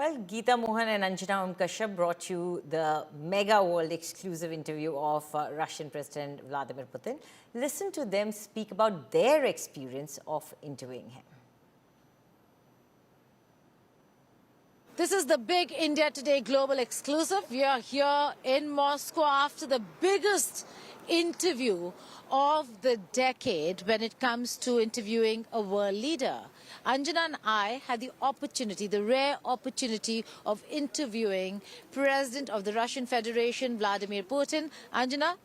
Well, Geeta Mohan and Anjana Kashyap brought you the mega world exclusive interview of Russian President Vladimir Putin. Listen to them speak about their experience of interviewing him. This is the big India Today global exclusive. We are here in Moscow after the biggest interview of the decade when it comes to interviewing a world leader. Anjana and I had the opportunity, the rare opportunity of interviewing President of the Russian Federation, Vladimir Putin. Anjana,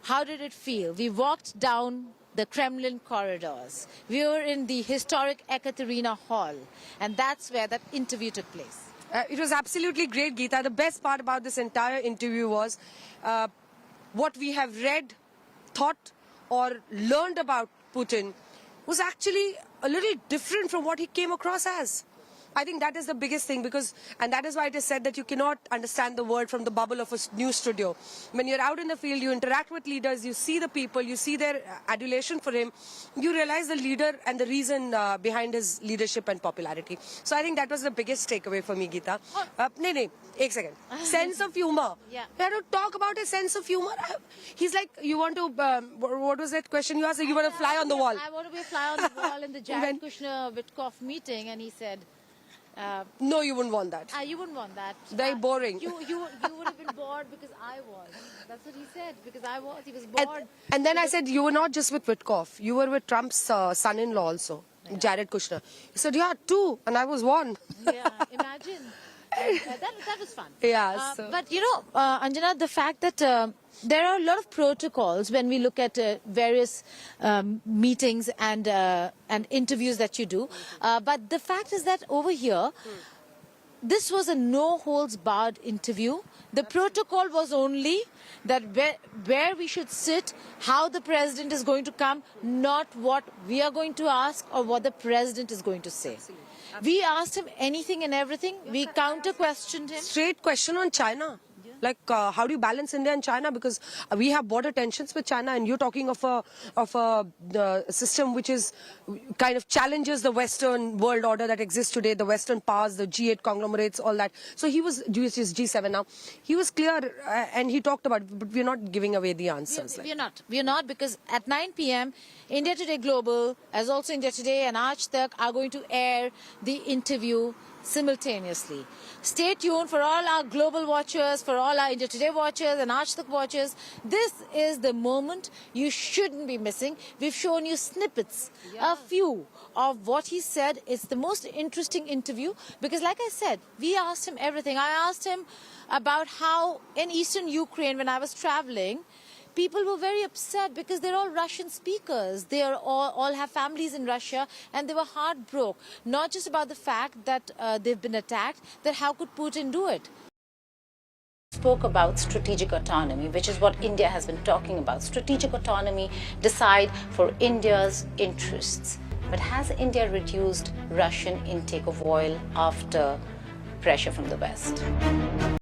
how did it feel? We walked down the Kremlin corridors. We were in the historic Ekaterina Hall, and that's where that interview took place. It was absolutely great, Geeta. The best part about this entire interview was what we have read, thought, or learned about Putin was actually a little different from what he came across as. I think that is the biggest thing and that is why it is said that you cannot understand the world from the bubble of a news studio. When you're out in the field, you interact with leaders, you see the people, you see their adulation for him, you realize the leader and the reason behind his leadership and popularity. So I think that was the biggest takeaway for me, Geeta. One second. Sense of humor. Yeah. We had to talk about his sense of humor. He's like, you want to, what was that question you asked? You want to fly on the wall. I want to be a fly on the wall in the Jared Kushner Witkoff meeting, and he said, no, you wouldn't want that. you wouldn't want that. Very boring. You would have been bored because I was. That's what he said, because I was. He was bored. And then I said, you were not just with Witkoff. You were with Trump's son-in-law also, Jared Kushner. He said, yeah, two. And I was one. Yeah, imagine. That was fun. Yeah. But, you know, Anjana, the fact that there are a lot of protocols when we look at various meetings and interviews that you do. But the fact is that over here, this was a no-holds-barred interview. The protocol was only that where we should sit, how the president is going to come, not what we are going to ask or what the president is going to say. Absolutely. We asked him anything and everything. We counter-questioned him. Straight question on China. Yeah. Like, how do you balance India and China? Because we have border tensions with China, and you're talking of a system which is kind of challenges the Western world order that exists today, the Western powers, the G8 conglomerates, all that. So he was, G7 now, he was clear and he talked about it, but we're not giving away the answers. We're not, because at 9 p.m., India Today Global, as also India Today and Aaj Tak, are going to air the interview simultaneously. Stay tuned for all our global watchers, for all our India Today watchers and Aaj Tak watchers. This is the moment you shouldn't be missing. We've shown you snippets, a few of what he said. It's the most interesting interview because, like I said, we asked him everything. I asked him about how in eastern Ukraine, when I was traveling, people were very upset because they're all Russian speakers. They are all have families in Russia, and they were heartbroken. Not just about the fact that they've been attacked, that how could Putin do it? Spoke about strategic autonomy, which is what India has been talking about. Strategic autonomy, decide for India's interests. But has India reduced Russian intake of oil after pressure from the West?